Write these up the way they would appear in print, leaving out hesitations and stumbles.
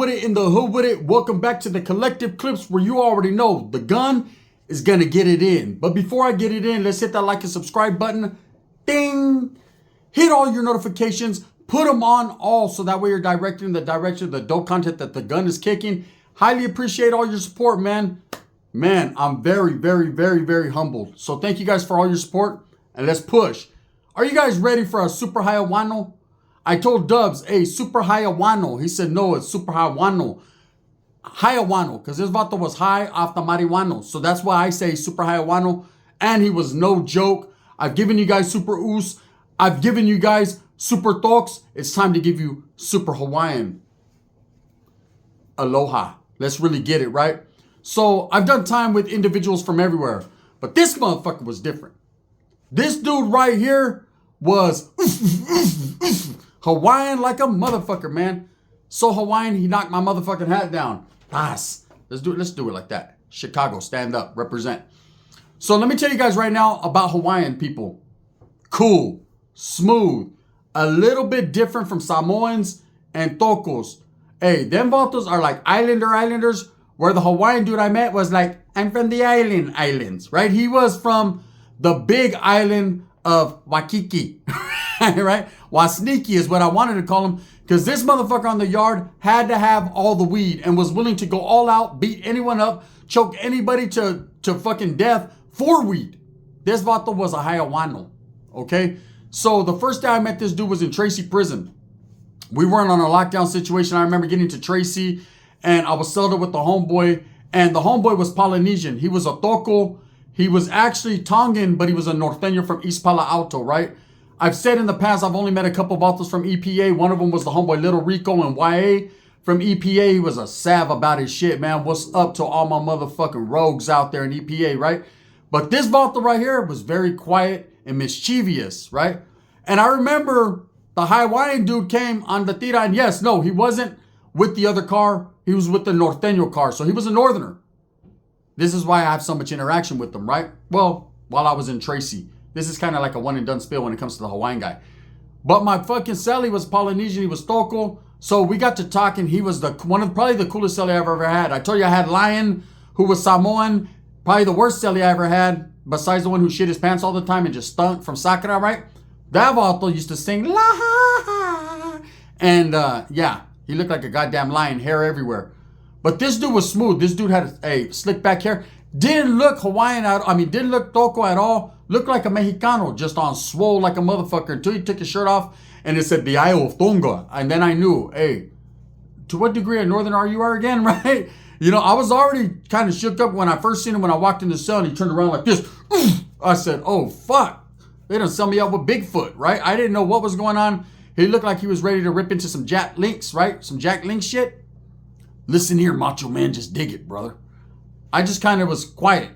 with it, in the hood with it. Welcome back to the Collective Clips, where you already know the gun is going to get it in. But before I get it in, let's hit that like and subscribe button. Ding! Hit all your notifications. Put them on all so that way you're directed in the direction of the dope content that the gun is kicking. Highly appreciate all your support, man. Man, I'm very, very, very, very humbled. So thank you guys for all your support. And let's push. Are you guys ready for a super Hawaiian? I told Dubs, hey, super Hawaiian. He said, no, it's super Hawaiian. Hawaiian, because this vato was high off the marijuana. So that's why I say super Hawaiian. And he was no joke. I've given you guys super oos. I've given you guys super talks. It's time to give you super Hawaiian. Aloha. Let's really get it, right? So I've done time with individuals from everywhere. But this motherfucker was different. This dude right here was Hawaiian like a motherfucker, man. So Hawaiian, he knocked my motherfucking hat down. Nice. Let's do it like that. Chicago, stand up, represent. So let me tell you guys right now about Hawaiian people. Cool, smooth, a little bit different from Samoans and Tokos. Hey, them vatos are like islanders, where the Hawaiian dude I met was like, I'm from the islands, right? He was from the big island of Waikiki, right? Wasniki is what I wanted to call him, because this motherfucker on the yard had to have all the weed and was willing to go all out, beat anyone up, choke anybody to fucking death for weed. This vato was a Hawaiian, okay? So the first day I met this dude was in Tracy prison. We weren't on a lockdown situation. I remember getting to Tracy and I was settled with the homeboy, and the homeboy was Polynesian. He was a toko. He was actually Tongan, but he was a Norteño from East Palo Alto, right? I've said in the past, I've only met a couple of vatos from EPA. One of them was the homeboy Little Rico and YA from EPA. He was a sav about his shit, man. What's up to all my motherfucking rogues out there in EPA, right? But this vato right here was very quiet and mischievous, right? And I remember the Hawaiian dude came on the tira, and yes, no, he wasn't with the other car. He was with the Norteño car, so he was a northerner. This is why I have so much interaction with them, right? Well, while I was in Tracy. This is kind of like a one and done spill when it comes to the Hawaiian guy. But my fucking celly was Polynesian. He was Toko. So we got to talking. He was probably the coolest celly I've ever had. I told you I had Lion, who was Samoan. Probably the worst celly I ever had, besides the one who shit his pants all the time and just stunk from Sakura, right? That vato used to sing La ha ha. And yeah, he looked like a goddamn lion, hair everywhere. But this dude was smooth. This dude had a slick back hair. Didn't look Hawaiian didn't look Toko at all. Looked like a Mexicano, just on swole like a motherfucker, until he took his shirt off and it said the Isle of Tonga. And then I knew, hey, to what degree of northern are you again, right? You know, I was already kind of shook up when I first seen him when I walked in the cell and he turned around like this. I said, oh, fuck. They done sell me out with Bigfoot, right? I didn't know what was going on. He looked like he was ready to rip into some Jack Links, right? Some Jack Link shit. Listen here, macho man, just dig it, brother. I just kind of was quiet.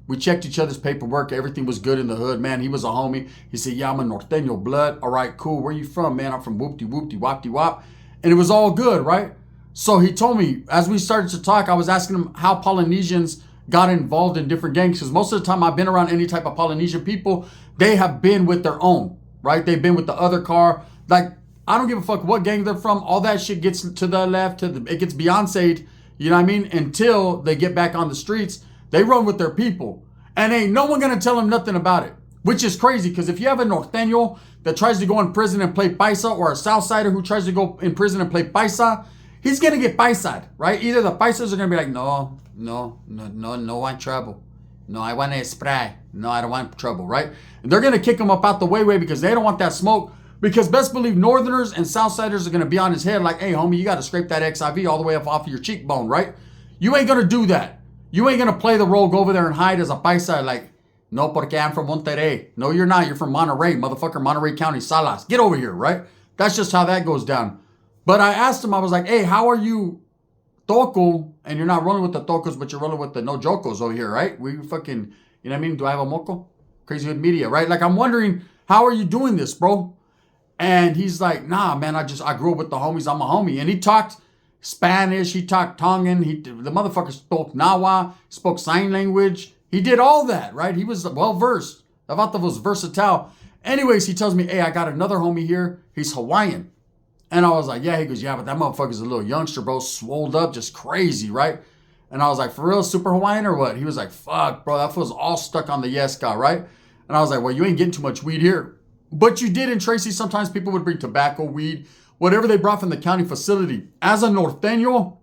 We checked each other's paperwork. Everything was good in the hood, man. He was a homie. He said, yeah, I'm a Norteño blood. All right, cool. Where you from, man? I'm from whoop-de-whoop-de-wop-de-wop. And it was all good, right? So he told me, as we started to talk, I was asking him how Polynesians got involved in different gangs. Because most of the time I've been around any type of Polynesian people, they have been with their own, right? They've been with the other car. Like, I don't give a fuck what gang they're from. All that shit gets to the left. It gets Beyonce'd, you know what I mean? Until they get back on the streets. They run with their people. And ain't no one going to tell them nothing about it. Which is crazy, because if you have a Norteño that tries to go in prison and play paisa, or a Southsider who tries to go in prison and play paisa, he's going to get paisa'd, right? Either the paisas are going to be like, no, I want trouble. No, I want a spray. No, I don't want trouble, right? And they're going to kick him up out the way because they don't want that smoke. Because best believe Northerners and Southsiders are going to be on his head like, hey, homie, you got to scrape that XIV all the way up off of your cheekbone, right? You ain't going to do that. You ain't going to play the role, go over there and hide as a paisa like, no, porque I'm from Monterrey. No, you're not. You're from Monterrey, motherfucker, Monterrey County, Salas. Get over here, right? That's just how that goes down. But I asked him, I was like, hey, how are you Toko? And you're not rolling with the Tokos, but you're rolling with the no Jokos over here, right? We fucking, you know what I mean? Do I have a moco? Crazy with media, right? Like, I'm wondering, how are you doing this, bro? And he's like, nah, man, I grew up with the homies. I'm a homie. And he talked Spanish. He talked Tongan. The motherfucker spoke Nawa, spoke sign language. He did all that, right? He was well-versed. Avata was versatile. Anyways, he tells me, hey, I got another homie here. He's Hawaiian. And I was like, yeah. He goes, yeah, but that motherfucker's a little youngster, bro. Swolled up, just crazy, right? And I was like, for real, super Hawaiian or what? He was like, fuck, bro, that fool's all stuck on the yes guy, right? And I was like, well, you ain't getting too much weed here. But you did in Tracy. Sometimes people would bring tobacco, weed, whatever they brought from the county facility. As a norteño,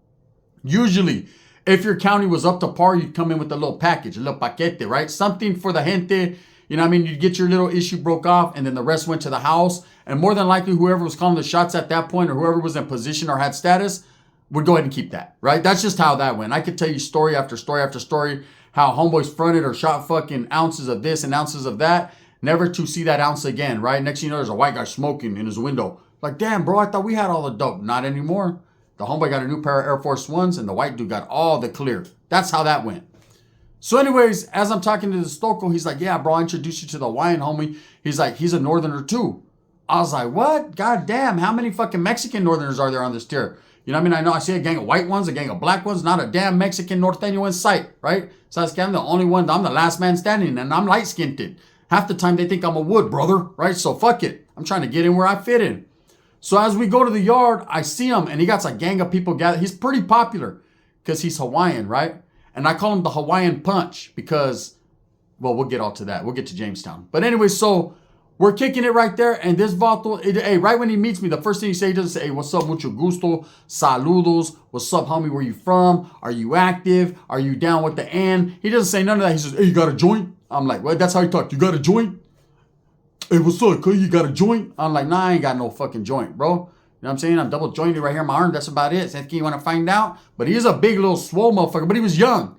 usually, if your county was up to par, you'd come in with a little package, a little paquete, right? Something for the gente. You know what I mean? You'd get your little issue broke off, and then the rest went to the house. And more than likely, whoever was calling the shots at that point, or whoever was in position or had status, would go ahead and keep that, right? That's just how that went. I could tell you story after story after story, how homeboys fronted or shot fucking ounces of this and ounces of that, never to see that ounce again, right? Next thing you know, there's a white guy smoking in his window. Like, damn, bro, I thought we had all the dope. Not anymore. The homeboy got a new pair of Air Force Ones, and the white dude got all the clear. That's how that went. So anyways, as I'm talking to the Stoko, he's like, yeah, bro, I introduced you to the Hawaiian homie. He's like, he's a northerner too. I was like, what? God damn, how many fucking Mexican northerners are there on this tier? You know what I mean? I know I see a gang of white ones, a gang of black ones, not a damn Mexican norteño in sight, right? So I'm the only one, I'm the last man standing, and I'm light-skinned. Half the time they think I'm a wood, brother, right? So fuck it. I'm trying to get in where I fit in. So as we go to the yard, I see him, and he got a gang of people gathered. He's pretty popular because he's Hawaiian, right? And I call him the Hawaiian Punch because, well, we'll get all to that. We'll get to Jamestown. But anyway, so we're kicking it right there. And this vato, hey, right when he meets me, the first thing he says, he doesn't say, hey, what's up, mucho gusto, saludos, what's up, homie, where you from? Are you active? Are you down with the N? He doesn't say none of that. He says, hey, you got a joint? I'm like, what? That's how he talk. You got a joint? Hey, what's up, cuz? You got a joint? I'm like, nah, I ain't got no fucking joint, bro. You know what I'm saying? I'm double jointed right here in my arm. That's about it. You want to find out? But he is a big little swole motherfucker, but he was young.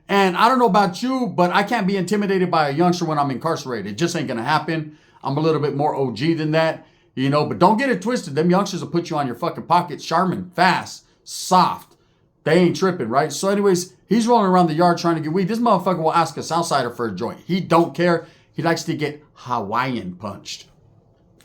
And I don't know about you, but I can't be intimidated by a youngster when I'm incarcerated. It just ain't going to happen. I'm a little bit more OG than that, you know, but don't get it twisted. Them youngsters will put you on your fucking pocket. Charmin, fast, soft. They ain't tripping, right? So anyways, he's rolling around the yard trying to get weed. This motherfucker will ask a Southsider for a joint. He don't care. He likes to get Hawaiian punched.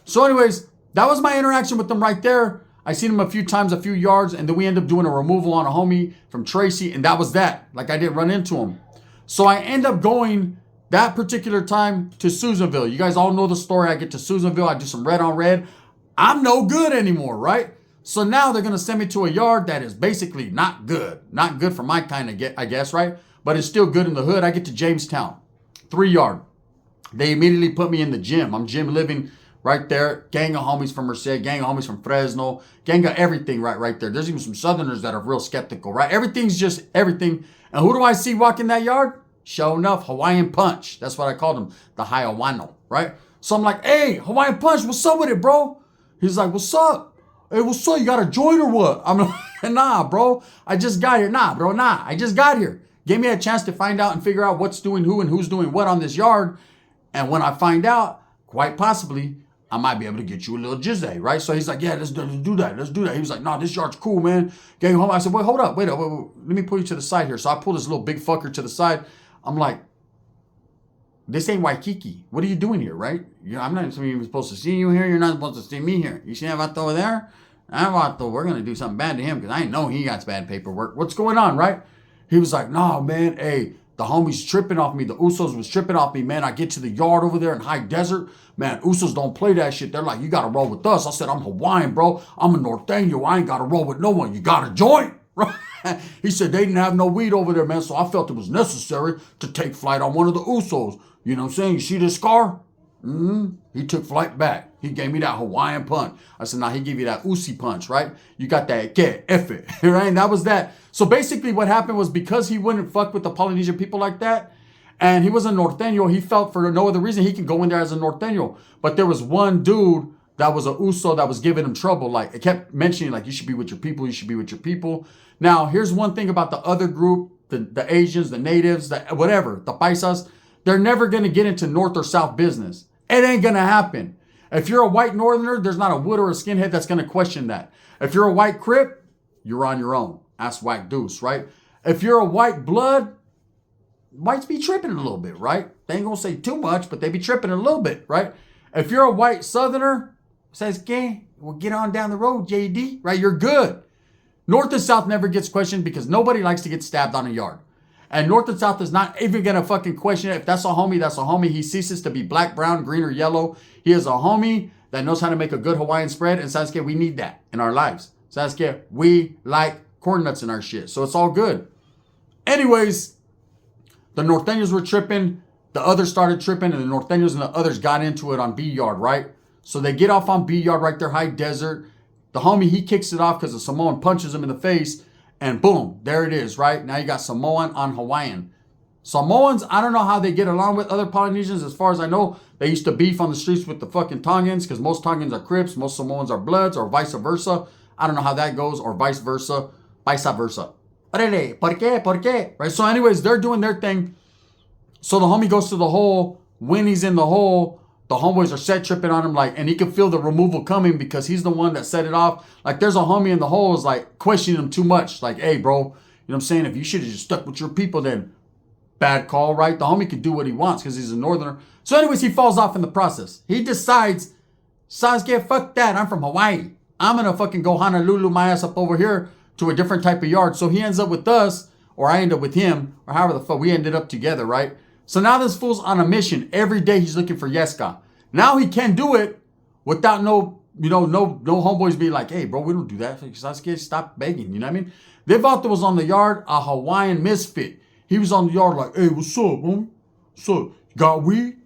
So anyways, that was my interaction with them right there. I seen him a few times, a few yards, and then we end up doing a removal on a homie from Tracy, and that was that. Like, I didn't run into him. So I end up going that particular time to Susanville. You guys all know the story. I get to Susanville. I do some red on red. I'm no good anymore, right? So now they're going to send me to a yard that is basically not good. Not good for my kind of, I guess, right? But it's still good in the hood. I get to Jamestown, 3 yard. They immediately put me in the gym. I'm gym living right there. Gang of homies from Merced, gang of homies from Fresno, gang of everything right there. There's even some Southerners that are real skeptical, right? Everything's just everything. And who do I see walking that yard? Sure enough, Hawaiian Punch. That's what I called him, the Hawaiiano, right? So I'm like, hey, Hawaiian Punch, what's up with it, bro? He's like, what's up? Hey, what's up? You got a joint or what? I'm like, nah, bro. I just got here. Nah, bro, nah. I just got here. Gave me a chance to find out and figure out what's doing who and who's doing what on this yard. And when I find out, quite possibly, I might be able to get you a little jizzy, right? So he's like, yeah, let's do that. Let's do that. He was like, nah, this yard's cool, man. Gang home. I said, wait, hold up. Wait, let me pull you to the side here. So I pulled this little big fucker to the side. I'm like, this ain't Waikiki. What are you doing here, right? I'm not even supposed to see you here. You're not supposed to see me here. You see that vato over there? That vato, we're going to do something bad to him because I know he got bad paperwork. What's going on, right? He was like, no, man, hey, the homies tripping off me. The Usos was tripping off me, man. I get to the yard over there in High Desert. Man, Usos don't play that shit. They're like, you got to roll with us. I said, I'm Hawaiian, bro. I'm a norteño. I ain't got to roll with no one. You got to join. Right? He said they didn't have no weed over there, man. So I felt it was necessary to take flight on one of the Usos. You know what I'm saying? You see this scar? He took flight back. He gave me that Hawaiian punch. I said, nah, he gave you that Usi punch, right? You got that que F it, right? And that was that. So basically what happened was because he wouldn't fuck with the Polynesian people like that, and he was a norteño, he felt for no other reason he can go in there as a norteño. But there was one dude that was a Uso that was giving him trouble. Like, it kept mentioning, like, you should be with your people, you should be with your people. Now, here's one thing about the other group, the Asians, the natives, the whatever, the paisas, they're never going to get into North or South business. It ain't going to happen. If you're a white northerner, there's not a wood or a skinhead that's going to question that. If you're a white crip, you're on your own. Ask Whack Deuce, right? If you're a white blood, whites be tripping a little bit, right? They ain't going to say too much, but they be tripping a little bit, right? If you're a white southerner, says, okay, well, get on down the road, JD, right? You're good. North and South never gets questioned because nobody likes to get stabbed on a yard. And North and South is not even going to fucking question it. If that's a homie, that's a homie. He ceases to be black, brown, green, or yellow. He is a homie that knows how to make a good Hawaiian spread. And Sasuke, we need that in our lives. Sasuke, we like corn nuts in our shit. So it's all good. Anyways, the Norteños were tripping. The others started tripping. And the Norteños and the others got into it on B Yard, right? So they get off on B Yard right there, high desert. The homie, he kicks it off because the Samoan punches him in the face. And boom, there it is, right? Now you got Samoan on Hawaiian. Samoans, I don't know how they get along with other Polynesians. As far as I know, they used to beef on the streets with the fucking Tongans because most Tongans are Crips, most Samoans are Bloods, or vice versa. I don't know how that goes, or vice versa. Vice versa. ¿Por qué? ¿Por qué? Right? So anyways, they're doing their thing. So the homie goes to the hole. When he's in the hole, the homeboys are set tripping on him, like, and he can feel the removal coming because he's the one that set it off. Like, there's a homie in the hole is like questioning him too much. Like, hey, bro, you know what I'm saying? If you should have just stuck with your people, then bad call, right? The homie can do what he wants because he's a northerner. So anyways, he falls off in the process. He decides, Sasuke, fuck that. I'm from Hawaii. I'm going to fucking go Honolulu my ass up over here to a different type of yard. So he ends up with us, or I end up with him, or however the fuck we ended up together, right? So now this fool's on a mission. Every day he's looking for Yeska. Now he can do it without no homeboys being like, hey, bro, we don't do that. Sasuke, stop begging. You know what I mean? Devato was on the yard, a Hawaiian misfit. He was on the yard like, hey, what's up, homie? What's up? Got weed?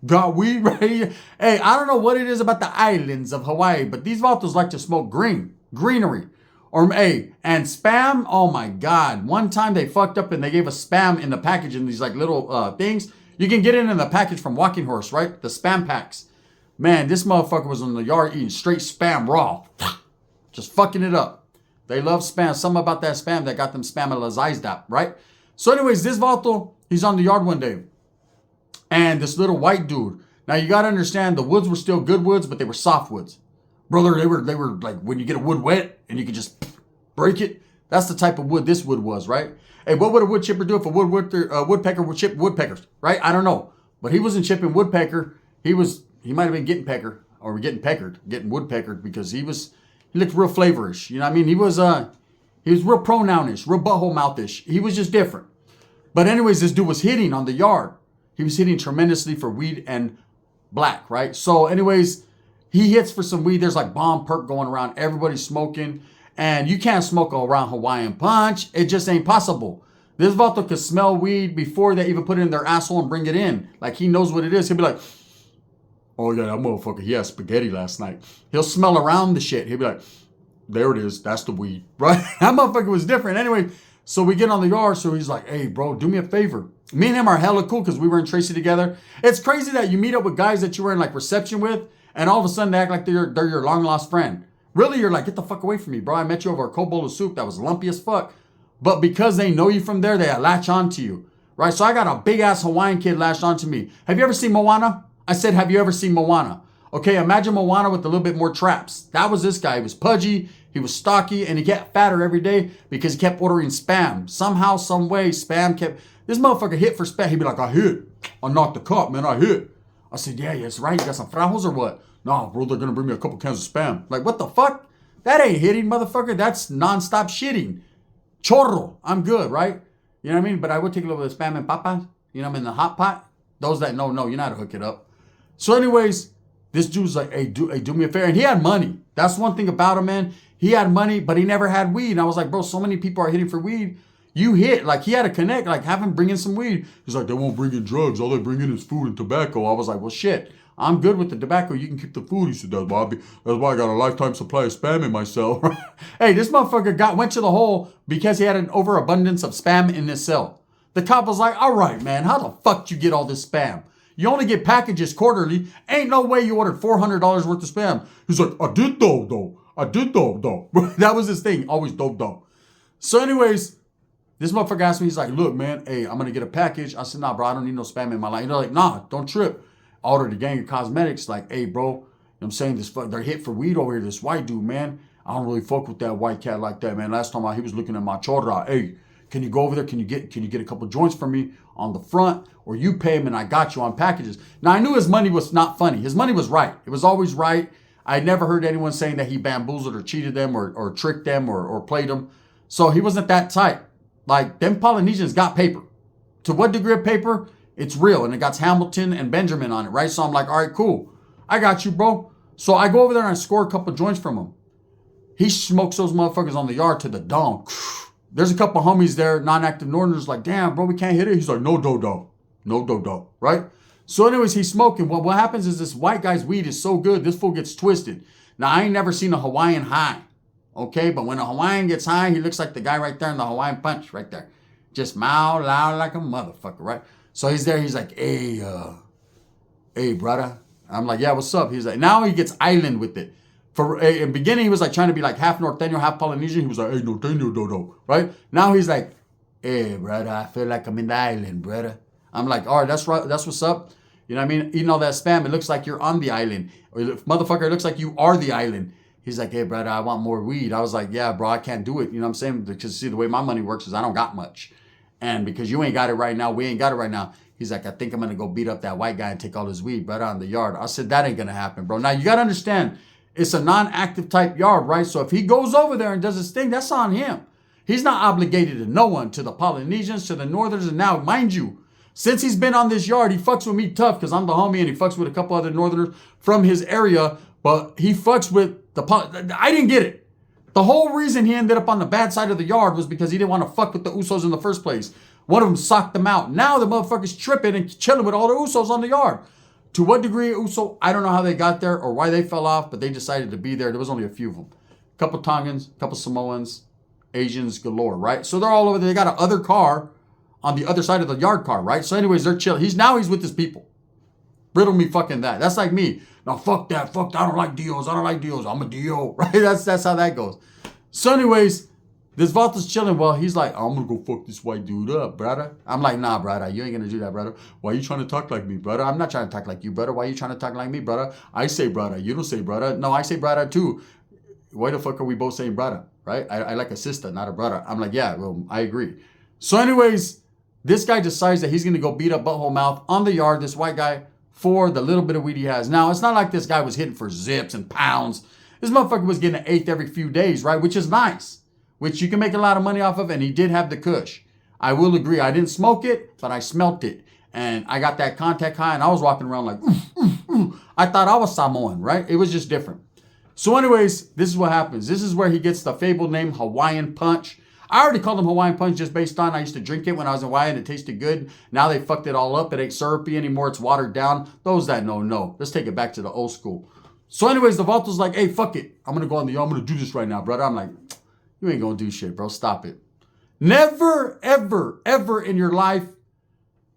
Got weed right here? Hey, I don't know what it is about the islands of Hawaii, but these vatos like to smoke greenery. Or, hey, and spam, oh my God. One time they fucked up and they gave us spam in the package in these like little things. You can get it in the package from Walking Horse, right? The spam packs. Man, this motherfucker was in the yard eating straight spam raw. Just fucking it up. They love spam. Something about that spam that got them spamalazized up, right? So anyways, this vato, he's on the yard one day. And this little white dude. Now you got to understand the woods were still good woods, but they were soft woods. Brother, they were like when you get a wood wet and you can just break it. That's the type of wood this wood was, right? Hey, what would a wood chipper do if a woodpecker would chip woodpeckers, right? I don't know. But he wasn't chipping woodpecker. He might have been getting getting woodpeckered because he looked real flavorish. You know what I mean? He was real pronounish, real butthole mouthish. He was just different. But anyways, this dude was hitting on the yard. He was hitting tremendously for weed and black, right? So anyways, he hits for some weed. There's like bomb perk going around. Everybody's smoking. And you can't smoke around Hawaiian Punch. It just ain't possible. This vato could smell weed before they even put it in their asshole and bring it in. Like, he knows what it is. He'll be like, oh yeah, that motherfucker, he had spaghetti last night. He'll smell around the shit. He'll be like, there it is. That's the weed, right? That motherfucker was different. Anyway, so we get on the yard. So he's like, hey, bro, do me a favor. Me and him are hella cool because we were in Tracy together. It's crazy that you meet up with guys that you were in like reception with, and all of a sudden they act like they're your long lost friend. Really, you're like, get the fuck away from me, bro. I met you over a cold bowl of soup that was lumpy as fuck. But because they know you from there, they latch on to you, right? So I got a big-ass Hawaiian kid latched onto me. Have you ever seen Moana? I said, have you ever seen Moana? Okay, imagine Moana with a little bit more traps. That was this guy. He was pudgy, he was stocky, and he got fatter every day because he kept ordering spam. Somehow, some way, spam kept... This motherfucker hit for spam. He'd be like, I hit. I knocked the cop, man. I hit. I said, yeah, that's right. You got some frajos or what? No, bro, they're going to bring me a couple cans of spam. Like, what the fuck? That ain't hitting, motherfucker. That's nonstop shitting. Chorro. I'm good, right? You know what I mean? But I would take a little bit of spam and papas. You know, I'm in the hot pot. Those that know, you know how to hook it up. So anyways, this dude's like, hey, do me a favor. And he had money. That's one thing about him, man. He had money, but he never had weed. And I was like, bro, so many people are hitting for weed. You hit. Like, he had to connect. Like, have him bring in some weed. He's like, they won't bring in drugs. All they bring in is food and tobacco. I was like, well, shit. I'm good with the tobacco. You can keep the food. He said, that's why I got a lifetime supply of spam in myself. Hey, this motherfucker went to the hole because he had an overabundance of spam in his cell. The cop was like, all right, man, how the fuck you get all this spam? You only get packages quarterly. Ain't no way you ordered $400 worth of spam. He's like, I did though. I did though. That was his thing. Always dope. So anyways, this motherfucker asked me, he's like, look, man, hey, I'm going to get a package. I said, nah, bro, I don't need no spam in my life. They're like, nah, don't trip. I ordered a gang of cosmetics. Like, hey, bro, you know what I'm saying? They're hit for weed over here. This white dude, man. I don't really fuck with that white cat like that, man. Last time he was looking at my chorra. Hey, can you go over there? Can you get a couple joints for me on the front? Or you pay him and I got you on packages. Now, I knew his money was not funny. His money was right. It was always right. I never heard anyone saying that he bamboozled or cheated them or tricked them or played them. So he wasn't that type. Like, them Polynesians got paper. To what degree of paper? It's real. And it got Hamilton and Benjamin on it, right? So I'm like, all right, cool. I got you, bro. So I go over there and I score a couple joints from him. He smokes those motherfuckers on the yard to the dome. There's a couple homies there, non-active Northerners, like, damn, bro, we can't hit it. He's like, no dodo. No dodo, right? So anyways, he's smoking. Well, what happens is this white guy's weed is so good, this fool gets twisted. Now, I ain't never seen a Hawaiian high, okay? But when a Hawaiian gets high, he looks like the guy right there in the Hawaiian Punch right there. Just mouth loud like a motherfucker, right? So he's there. He's like, hey, brother. I'm like, yeah, what's up? He's like, now he gets island with it. For in the beginning, he was like trying to be like half Norteño, half Polynesian. He was like, hey, Norteño, dodo, right? Now he's like, hey, brother, I feel like I'm in the island, brother. I'm like, all right, that's right. That's what's up. You know what I mean? Eating all that spam, it looks like you're on the island. Or motherfucker, it looks like you are the island. He's like, hey, brother, I want more weed. I was like, yeah, bro, I can't do it. You know what I'm saying? Because see, the way my money works is I don't got much. And because you ain't got it right now, we ain't got it right now. He's like, I think I'm going to go beat up that white guy and take all his weed right on the yard. I said, that ain't going to happen, bro. Now, you got to understand, it's a non-active type yard, right? So if he goes over there and does his thing, that's on him. He's not obligated to no one, to the Polynesians, to the Northerners. And now, mind you, since he's been on this yard, he fucks with me tough because I'm the homie and he fucks with a couple other Northerners from his area. But he fucks with I didn't get it. The whole reason he ended up on the bad side of the yard was because he didn't want to fuck with the Usos in the first place. One of them socked them out. Now the motherfucker's tripping and chilling with all the Usos on the yard. To what degree Uso, I don't know how they got there or why they fell off, but they decided to be there. There was only a few of them. A couple Tongans, a couple Samoans, Asians galore, right? So they're all over there. They got an other car on the other side of the yard car, right? So anyways, they're chilling. He's with his people. Riddle me fucking that. That's like me. No, fuck that. Fuck that. I don't like deals. I'm a deal, right? That's how that goes. So anyways, this Vault's chilling. Well, he's like, I'm going to go fuck this white dude up, brother. I'm like, nah, brother. You ain't going to do that, brother. Why are you trying to talk like me, brother? I'm not trying to talk like you, brother. Why are you trying to talk like me, brother? I say brother. You don't say brother. No, I say brother too. Why the fuck are we both saying brother, right? I like a sister, not a brother. I'm like, yeah, well, I agree. So anyways, this guy decides that he's going to go beat up Butthole Mouth on the yard, this white guy, for the little bit of weed he has. Now, it's not like this guy was hitting for zips and pounds. This motherfucker was getting an eighth every few days, right? Which is nice. Which you can make a lot of money off of, and he did have the kush. I will agree. I didn't smoke it, but I smelt it. And I got that contact high, and I was walking around like, I thought I was Samoan, right? It was just different. So anyways, this is what happens. This is where he gets the fabled name Hawaiian Punch. I already called him Hawaiian Punch just based on I used to drink it when I was in Hawaii and it tasted good. Now they fucked it all up. It ain't syrupy anymore. It's watered down. Those that know. Let's take it back to the old school. So anyways, the Vaulto's like, hey, fuck it. I'm going to go on the yard. I'm going to do this right now, brother. I'm like, you ain't going to do shit, bro. Stop it. Never, ever, ever in your life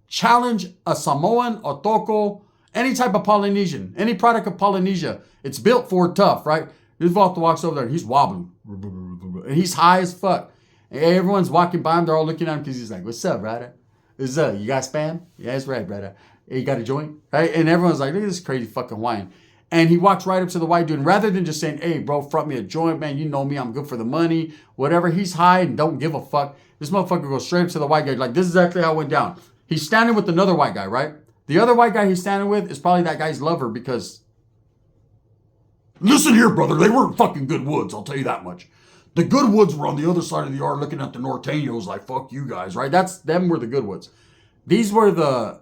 challenge a Samoan, a Toko, any type of Polynesian, any product of Polynesia. It's built for tough, right? This Vaulto walks over there and he's wobbling. And he's high as fuck. And everyone's walking by him. They're all looking at him because he's like, what's up, brother? What's up? You got spam? Yeah, that's right, brother. Hey, you got a joint? Right? And everyone's like, look at this crazy fucking Hawaiian. And he walks right up to the white dude. And rather than just saying, hey, bro, front me a joint, man. You know me. I'm good for the money. Whatever. He's high and don't give a fuck. This motherfucker goes straight up to the white guy. Like, this is exactly how it went down. He's standing with another white guy, right? The other white guy he's standing with is probably that guy's lover because... Listen here, brother. They weren't fucking good woods. I'll tell you that much. The good woods were on the other side of the yard looking at the Norteños like, fuck you guys, right? Them were the good woods. These were the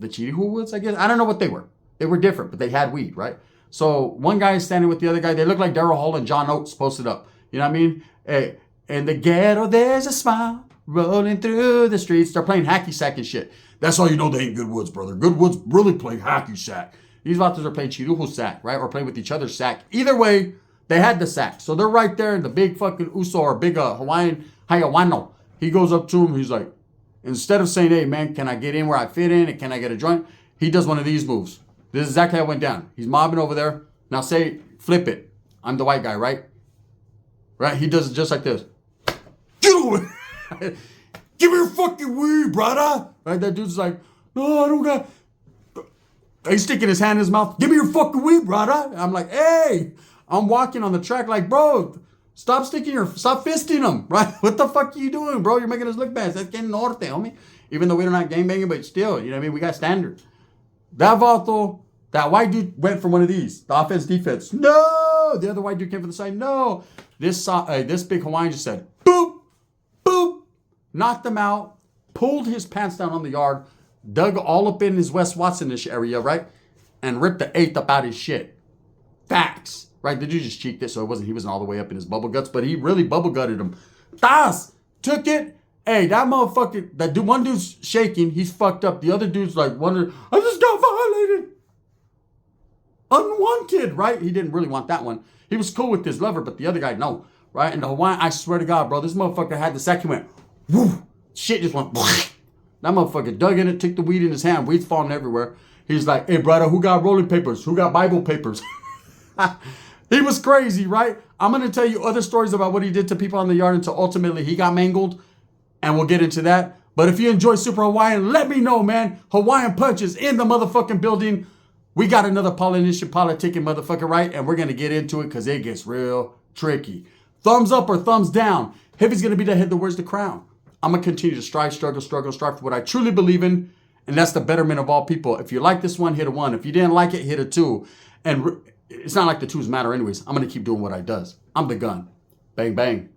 Chirihu woods, I guess. I don't know what they were. They were different, but they had weed, right? So one guy is standing with the other guy. They look like Daryl Hall and John Oates posted up. You know what I mean? Hey, in the ghetto, there's a smile rolling through the streets. They're playing hacky sack and shit. That's how you know they ain't good woods, brother. Good woods really play hacky sack. These vatos are playing Chirihu sack, right? Or playing with each other's sack. Either way, they had the sack. So they're right there in the big fucking Uso or big Hawaiian Haiawano. He goes up to him. He's like, instead of saying, hey, man, can I get in where I fit in? And can I get a joint? He does one of these moves. This is exactly how it went down. He's mobbing over there. Now say, flip it. I'm the white guy, right? Right? He does it just like this. Get over it. Give me your fucking weed, brother. Right? That dude's like, no, I don't got... He's sticking his hand in his mouth. Give me your fucking weed, brother. I'm like, hey... I'm walking on the track like, bro, stop fisting him, right? What the fuck are you doing, bro? You're making us look bad. That's getting norte, homie. Even though we're not gangbanging, but still, you know what I mean? We got standards. That Vato, that white dude went for one of these. The offense, defense. No! The other white dude came from the side. No! This big Hawaiian just said, boop, boop, knocked him out, pulled his pants down on the yard, dug all up in his West Watson-ish area, right? and ripped the eighth up out his shit. Facts. Right? The dude just cheeked it, so he wasn't all the way up in his bubble guts, but he really bubble gutted him. Das! Took it. Hey, that motherfucker, one dude's shaking, he's fucked up. The other dude's like wondering, I just got violated. Unwanted, right? He didn't really want that one. He was cool with his lover, but the other guy, no. Right? And the Hawaiian, I swear to God, bro, this motherfucker had the sack, he went, woo! Shit just went, that motherfucker dug in it, took the weed in his hand, weed's falling everywhere. He's like, hey, brother, who got rolling papers? Who got Bible papers? He was crazy, right? I'm going to tell you other stories about what he did to people in the yard until ultimately he got mangled. And we'll get into that. But if you enjoy Super Hawaiian, let me know, man. Hawaiian Punch is in the motherfucking building. We got another politicking motherfucker, right? And we're going to get into it because it gets real tricky. Thumbs up or thumbs down. Heavy's going to be the head that wears the crown. I'm going to continue to strive for what I truly believe in. And that's the betterment of all people. If you like this one, hit a 1. If you didn't like it, hit a 2. And it's not like the 2s matter anyways. I'm going to keep doing what I does. I'm the gun. Bang, bang.